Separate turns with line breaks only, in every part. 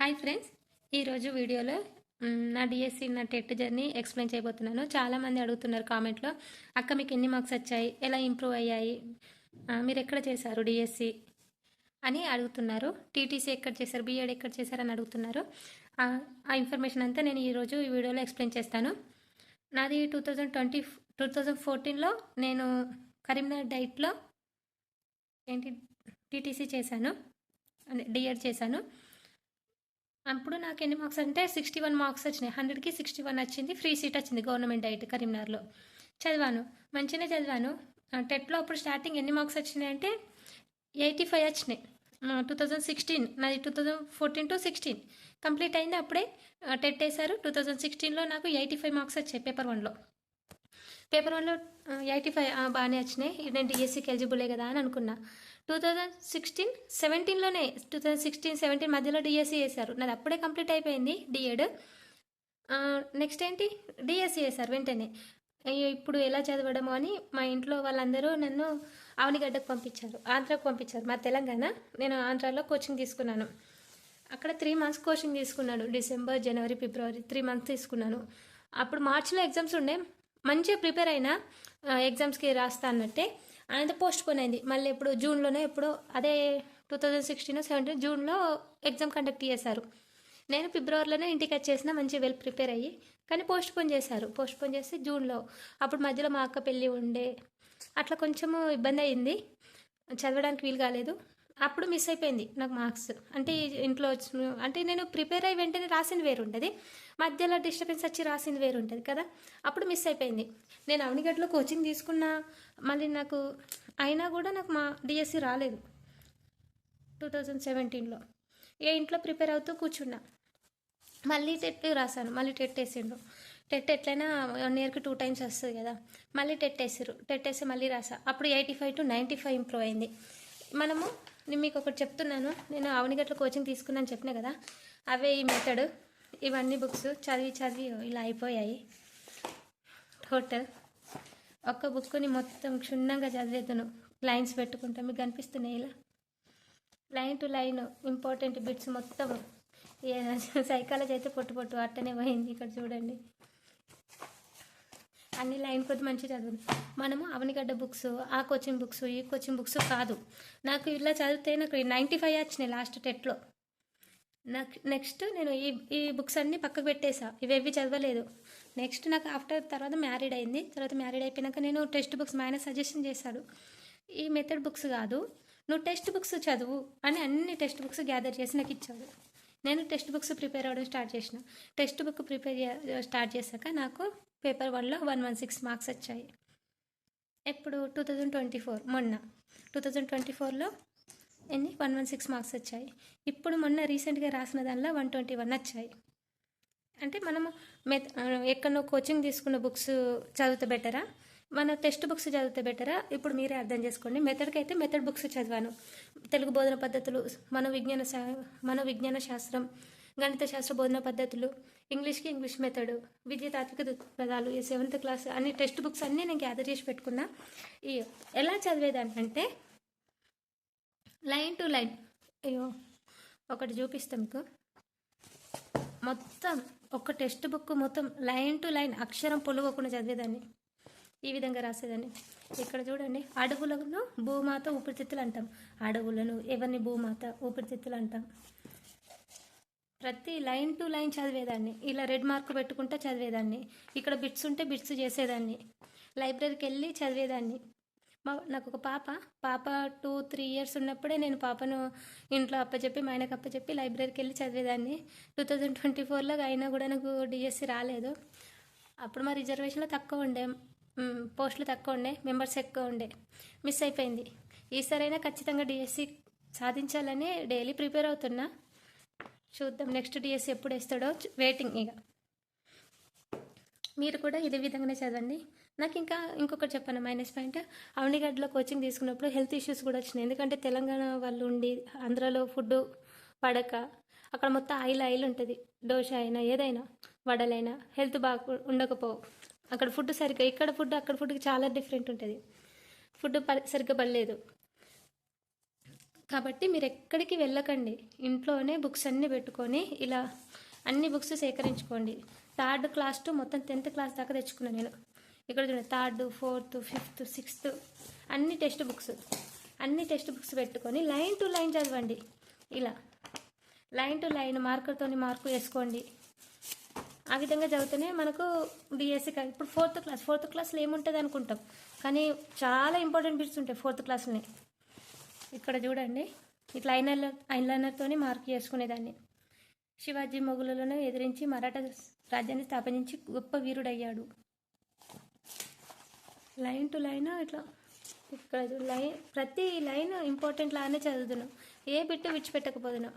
Hi friends, ఈరోజు వీడియోలో నా డిఎస్సి నా టెట్ జర్నీ ఎక్స్ప్లెయిన్ చేయబోతున్నాను. చాలామంది అడుగుతున్నారు కామెంట్లో, అక్క మీకు ఎన్ని మార్క్స్ వచ్చాయి, ఎలా ఇంప్రూవ్ అయ్యాయి, మీరు ఎక్కడ చేశారు డిఎస్సి అని అడుగుతున్నారు. టీటీసీ ఎక్కడ చేశారు, బీఎడ్ ఎక్కడ చేశారని అడుగుతున్నారు. ఆ ఇన్ఫర్మేషన్ అంతా నేను ఈరోజు ఈ వీడియోలో ఎక్స్ప్లెయిన్ చేస్తాను. నాది 2014లో నేను కరీంనగర్ డైట్లో టీటీసీ చేశాను, డిఎడ్ చేశాను. అప్పుడు నాకు ఎన్ని మార్క్స్ అంటే 61 మార్క్స్ వచ్చినాయి. 100కి 61 వచ్చింది. ఫ్రీ సీట్ వచ్చింది గవర్నమెంట్ డైట్ కరీంనగర్లో. చదివాను, మంచిగానే చదివాను. టెట్లో అప్పుడు స్టార్టింగ్ ఎన్ని మార్క్స్ వచ్చినాయి అంటే 85 వచ్చినాయి. 2016 నాది 2014 to 16 కంప్లీట్ అయింది. అప్పుడే టెట్ వేశారు. 2016లో నాకు 85 మార్క్స్ వచ్చాయి పేపర్ 1లో. పేపర్ 1లో 85 బాగానే వచ్చినాయి. నేను డిఎస్సికి ఎలిజిబులే కదా అని అనుకున్నా. 2016-17లోనే 2016-17 మధ్యలో డిఎస్సి వేశారు. నాది అప్పుడే కంప్లీట్ అయిపోయింది డిఎడ్. నెక్స్ట్ ఏంటి, డిఎస్సి వేశారు వెంటనే. ఇప్పుడు ఎలా చదవడము అని మా ఇంట్లో వాళ్ళందరూ నన్ను అవనిగడ్డకు పంపించారు, ఆంధ్రాకు పంపించారు. మా తెలంగాణ, నేను ఆంధ్రాలో కోచింగ్ తీసుకున్నాను. అక్కడ 3 months కోచింగ్ తీసుకున్నాను. డిసెంబర్, జనవరి, ఫిబ్రవరి 3 months తీసుకున్నాను. అప్పుడు మార్చిలో ఎగ్జామ్స్ ఉండే. మంచిగా ప్రిపేర్ అయినా ఎగ్జామ్స్కి రాస్తా అన్నట్టే. అనేది పోస్ట్ పోన్ అయింది. మళ్ళీ ఎప్పుడు జూన్లోనే ఎప్పుడో, అదే 2016-17 జూన్లో ఎగ్జామ్ కండక్ట్ చేశారు. నేను ఫిబ్రవరిలోనే ఇంటికి వచ్చేసిన, మంచిగా వెల్ ప్రిపేర్ అయ్యి. కానీ పోస్ట్ పోన్ చేశారు. పోస్ట్ పోన్ చేసి జూన్లో, అప్పుడు మధ్యలో మా అక్క పెళ్ళి ఉండే, అట్లా కొంచెము ఇబ్బంది అయింది, చదవడానికి వీలు కాలేదు. అప్పుడు మిస్ అయిపోయింది నాకు మార్క్స్. అంటే ఇంట్లో అంటే నేను ప్రిపేర్ అయ్యి వెంటనే రాసింది వేరు ఉంటుంది, మధ్యలో డిస్టర్బెన్స్ వచ్చి రాసింది వేరు ఉంటుంది కదా. అప్పుడు మిస్ అయిపోయింది. నేను అవనిగడ్డలో కోచింగ్ తీసుకున్నా, మళ్ళీ నాకు అయినా కూడా నాకు మా డిఎస్సి రాలేదు 2017లో. ఏ ఇంట్లో ప్రిపేర్ అవుతూ కూర్చున్నా. మళ్ళీ టెట్ రాశాను. మళ్ళీ టెట్ వేసిండు. టెట్ ఎట్లయినా 1 yearకి 2 times వస్తుంది కదా. మళ్ళీ టెట్ వేసారు. టెట్ వేసి మళ్ళీ రాసా. అప్పుడు 85 to 95 ఇంప్రూవ్ అయింది. మనము, నేను మీకు ఒకటి చెప్తున్నాను, నేను అవనిగట్ల కోచింగ్ తీసుకున్నాను చెప్పినా కదా, అవే ఈ మెథడ్. ఇవన్నీ బుక్స్ చదివి చదివి ఇలా అయిపోయాయి. టోటల్ ఒక్క బుక్ని మొత్తం క్షుణ్ణంగా చదివేద్దును, లైన్స్ పెట్టుకుంటా. మీకు కనిపిస్తున్నాయి ఇలా line to line important bits మొత్తం. సైకాలజీ అయితే పొట్టు పొట్టు అట్టనే పోయింది. ఇక్కడ చూడండి, అన్ని లైన్ కొద్ది మంచిగా చదువు. మనము అవనిగడ్డ బుక్స్, ఆ కోచింగ్ బుక్స్, ఈ కోచింగ్ బుక్స్ కాదు. నాకు ఇలా చదివితే నాకు 95 వచ్చినాయి లాస్ట్ టెట్లో. నాకు నెక్స్ట్ నేను ఈ బుక్స్ అన్నీ పక్కకు పెట్టేసా, ఇవేవి చదవలేదు. నెక్స్ట్ నాకు ఆఫ్టర్ తర్వాత మ్యారీడ్ అయింది. తర్వాత మ్యారీడ్ అయిపోయినాక నేను టెక్స్ట్ బుక్స్, మా ఆయన సజెషన్ చేశాడు, ఈ మెథడ్ బుక్స్ కాదు, నువ్వు టెక్స్ట్ బుక్స్ చదువు అని అన్ని టెక్స్ట్ బుక్స్ గ్యాదర్ చేసి నాకు ఇచ్చాడు. నేను టెక్స్ట్ బుక్స్ ప్రిపేర్ అవ్వడం స్టార్ట్ చేసిన. టెక్స్ట్ బుక్ ప్రిపేర్ స్టార్ట్ చేశాక నాకు పేపర్ 1లో 116 మార్క్స్ వచ్చాయి. ఎప్పుడు 2024 మొన్న 2024లో ఎన్ని 116 మార్క్స్ వచ్చాయి. ఇప్పుడు మొన్న రీసెంట్గా రాసిన దానిలో 121 వచ్చాయి. అంటే మనము ఎక్కడో కోచింగ్ తీసుకున్న బుక్స్ చదివితే బెటరా, మన టెక్స్ట్ బుక్స్ చదివితే బెటరా, ఇప్పుడు మీరే అర్థం చేసుకోండి. మెథడ్కి అయితే మెథడ్ బుక్స్ చదివాను. తెలుగు బోధన పద్ధతులు, మనోవిజ్ఞాన శాస్త్రం, గణిత శాస్త్ర బోధన పద్ధతులు, ఇంగ్లీష్కి ఇంగ్లీష్ మెథడ్, విద్య తాత్విక దృక్పథాలు, 7th క్లాస్ అన్ని టెక్స్ట్ బుక్స్ అన్నీ నేను గ్యాదర్ చేసి పెట్టుకున్నా. ఎలా చదివేదాన్ని అంటే లైన్ టు లైన్. అయ్యో ఒకటి చూపిస్తాం మీకు. మొత్తం ఒక టెక్స్ట్ బుక్ మొత్తం లైన్ టు లైన్ అక్షరం పొలవకుండా చదివేదాన్ని. ఈ విధంగా రాసేదాన్ని. ఇక్కడ చూడండి, అడవులను భూమాత ఊపిరితిత్తులు అంటాం. అడవులను ఎవరిని భూమాత ఊపిరితిత్తులు అంటాం. ప్రతి లైన్ టు లైన్ చదివేదాన్ని. ఇలా రెడ్ మార్క్ పెట్టుకుంటా చదివేదాన్ని. ఇక్కడ బిట్స్ ఉంటే బిట్స్ చేసేదాన్ని. లైబ్రరీకి వెళ్ళి చదివేదాన్ని. నాకు ఒక పాప 2-3 years ఉన్నప్పుడే నేను పాపను ఇంట్లో అప్పచెప్పి, మా ఆయనకు అప్పచెప్పి లైబ్రరీకి వెళ్ళి చదివేదాన్ని. 2024లో అయినా కూడా నాకు డిఎస్సి రాలేదు. అప్పుడు మా రిజర్వేషన్లో తక్కువ ఉండే, పోస్టులు తక్కువ ఉండే, మెంబర్స్ ఎక్కువ ఉండే, మిస్ అయిపోయింది. ఈసారైనా ఖచ్చితంగా డిఎస్సి సాధించాలని డైలీ ప్రిపేర్ అవుతున్నా. చూద్దాం నెక్స్ట్ డిఎస్సి ఎప్పుడు వేస్తాడో, వెయిటింగ్. ఇక మీరు కూడా ఇదే విధంగానే చదవండి. నాకు ఇంకొకటి చెప్పాను మైనస్ పాయింట్. అవనిగడ్డలో కోచింగ్ తీసుకున్నప్పుడు హెల్త్ ఇష్యూస్ కూడా వచ్చినాయి. ఎందుకంటే తెలంగాణ వాళ్ళు ఉండి ఆంధ్రాలో ఫుడ్ పడక, అక్కడ మొత్తం ఆయిల్ ఉంటుంది. దోశ అయినా ఏదైనా వడలైనా హెల్త్ బాగా ఉండకపోవు. అక్కడ ఫుడ్ సరిగ్గా, ఇక్కడ ఫుడ్ అక్కడ ఫుడ్కి చాలా డిఫరెంట్ ఉంటుంది. ఫుడ్ సరిగ్గా పడలేదు. కాబట్టి మీరు ఎక్కడికి వెళ్ళకండి, ఇంట్లోనే బుక్స్ అన్నీ పెట్టుకొని ఇలా అన్ని బుక్స్ సేకరించుకోండి. 3rd క్లాస్ టు మొత్తం 10th క్లాస్ దాకా తెచ్చుకున్నాను నేను. ఇక్కడ చూడండి 3rd, 4th, 5th, 6th అన్ని టెక్స్ట్ బుక్స్ పెట్టుకొని లైన్ టు లైన్ చదవండి. ఇలా లైన్ టు లైన్ మార్కర్తో మార్కు వేసుకోండి. ఆ విధంగా చదివితేనే మనకు డిఎస్సి ఇప్పుడు 4th క్లాస్లో ఏముంటుంది అనుకుంటాం, కానీ చాలా ఇంపార్టెంట్ బిట్స్ ఉంటాయి 4th క్లాస్లోనే. ఇక్కడ చూడండి ఇట్లా ఐలైనర్తో మార్క్ చేసుకునేదాన్ని. శివాజీ మొఘలులను ఎదిరించి మరాఠా రాజ్యాన్ని స్థాపించి గొప్ప వీరుడయ్యాడు. లైన్ టు లైన్ ఇట్లా ఇక్కడ లైన్, ప్రతి లైన్ ఇంపార్టెంట్ లాగానే చదువుతున్నాం, ఏ బిట్టు విడిచిపెట్టకపోతున్నాం.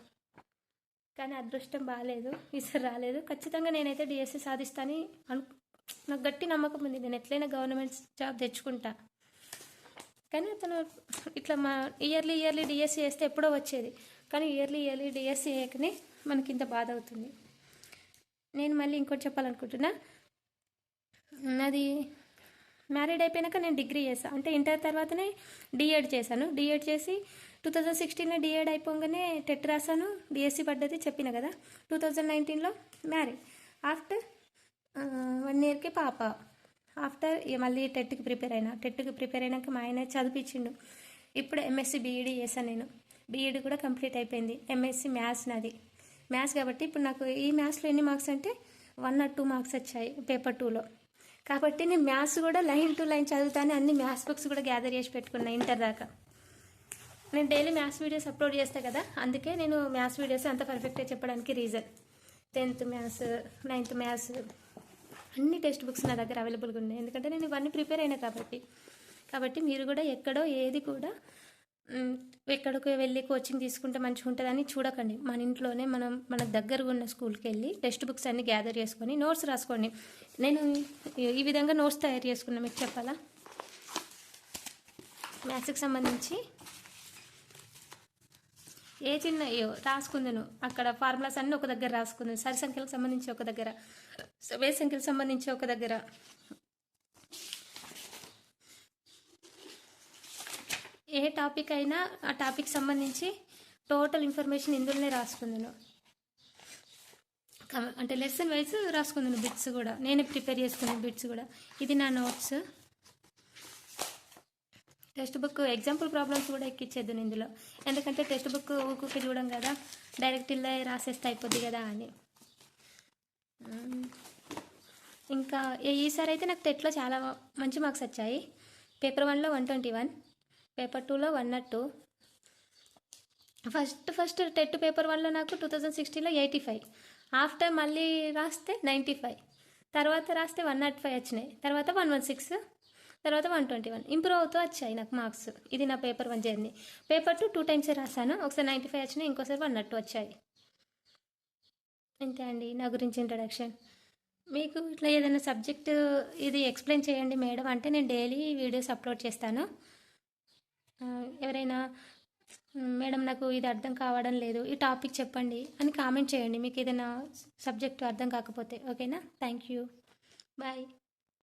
కానీ అదృష్టం బాగాలేదు, ఈసారి రాలేదు. ఖచ్చితంగా నేనైతే డిఎస్సి సాధిస్తానని నాకు గట్టి నమ్మకం ఉంది. నేను ఎట్లయినా గవర్నమెంట్ జాబ్ తెచ్చుకుంటా. కానీ అతను ఇట్లా మా ఇయర్లీ డిఎస్సి వేస్తే ఎప్పుడో వచ్చేది, కానీ ఇయర్లీ డిఎస్సి వేయకనే మనకి ఇంత బాధ అవుతుంది. నేను మళ్ళీ ఇంకోటి చెప్పాలనుకుంటున్నా. నాది మ్యారీడ్ అయిపోయాక నేను డిగ్రీ చేశాను, అంటే ఇంటర్ తర్వాతనే డిఎడ్ చేశాను. డిఎడ్ చేసి 2016లో డిఎడ్ అయిపోగానే టెట్ రాశాను, డిఎస్సి పడ్డది చెప్పిన కదా. 2019లో మ్యారీడ్. ఆఫ్టర్ 1 ఇయర్కి పాప. ఆఫ్టర్ మళ్ళీ టెట్కి ప్రిపేర్ అయినాక మా ఆయన చదివించిండు. ఇప్పుడు ఎంఎస్సి బీఈడి చేశాను నేను. బీఈడి కూడా కంప్లీట్ అయిపోయింది. ఎంఎస్సి మ్యాథ్స్ నాది. మ్యాథ్స్ కాబట్టి ఇప్పుడు నాకు ఈ మ్యాథ్స్లో ఎన్ని మార్క్స్ అంటే 1 or 2 మార్క్స్ వచ్చాయి పేపర్ 2లో. కాబట్టి నేను మ్యాథ్స్ కూడా లైన్ టు లైన్ చదువుతాను. అన్ని మ్యాథ్స్ బుక్స్ కూడా గ్యాదర్ చేసి పెట్టుకున్నా ఇంటర్ దాకా. నేను డైలీ మ్యాథ్స్ వీడియోస్ అప్లోడ్ చేస్తాను కదా, అందుకే నేను మ్యాథ్స్ వీడియోస్ అంత పర్ఫెక్ట్గా చెప్పడానికి reason. 10th maths, 9th maths అన్ని టెక్స్ట్ బుక్స్ నా దగ్గర అవైలబుల్గా ఉన్నాయి, ఎందుకంటే నేను ఇవన్నీ ప్రిపేర్ అయినా కాబట్టి మీరు కూడా ఏది కూడా ఎక్కడికి వెళ్ళి కోచింగ్ తీసుకుంటే మంచిగా ఉంటుందని చూడకండి. మన ఇంట్లోనే మన దగ్గర ఉన్న స్కూల్కి వెళ్ళి టెక్స్ట్ బుక్స్ అన్ని గ్యాదర్ చేసుకొని నోట్స్ రాసుకోండి. నేను ఈ విధంగా నోట్స్ తయారు చేసుకున్నా, మీకు చెప్పాలా. మ్యాథ్స్కి సంబంధించి ఏ చిన్న రాసుకుందాను, అక్కడ ఫార్ములాస్ అన్నీ ఒక దగ్గర రాసుకుందాను. సరి సంఖ్యలకు సంబంధించి ఒక దగ్గర, వే సంఖ్యలకు సంబంధించి ఒక దగ్గర, ఏ టాపిక్ అయినా ఆ టాపిక్ సంబంధించి టోటల్ ఇన్ఫర్మేషన్ ఇందులోనే రాసుకుందాను. అంటే లెసన్ వైజ్ రాసుకుందాను. బిట్స్ కూడా నేనే ప్రిపేర్ చేసుకున్నాను. బిట్స్ కూడా ఇది నా notes. Text book example problems కూడా ఎక్కిచ్చేద్దాను ఇందులో, ఎందుకంటే టెక్స్ట్ బుక్ ఊరికి చూడం కదా, డైరెక్ట్ ఇలా రాసేస్తే అయిపోద్ది కదా అని. ఇంకా ఈసారి అయితే నాకు టెట్లో చాలా మంచి మార్క్స్ వచ్చాయి. పేపర్ 1లో 121, పేపర్ 2లో 102. ఫస్ట్ టెట్ పేపర్ 1లో నాకు 2016లో 85. ఆఫ్టర్ మళ్ళీ రాస్తే 95, తర్వాత రాస్తే 105 వచ్చినాయి, తర్వాత 116, తర్వాత 121. ఇంప్రూవ్ అవుతూ వచ్చాయి నాకు మార్క్స్. ఇది నా పేపర్ 1 జర్నీ. పేపర్ 2 2 టైమ్స్ రాశాను, ఒకసారి 95 వచ్చినాయి, ఇంకోసారి 102 వచ్చాయి. అంతే అండి నా గురించి ఇంట్రడక్షన్. మీకు ఇట్లా ఏదైనా సబ్జెక్ట్ ఇది ఎక్స్ప్లెయిన్ చేయండి మేడం అంటే నేను డైలీ వీడియోస్ అప్లోడ్ చేస్తాను. ఎవరైనా మేడం నాకు ఇది అర్థం కావడం లేదు, ఈ టాపిక్ చెప్పండి అని కామెంట్ చేయండి, మీకు ఏదైనా సబ్జెక్టు అర్థం కాకపోతే. ఓకేనా? Thank you, bye.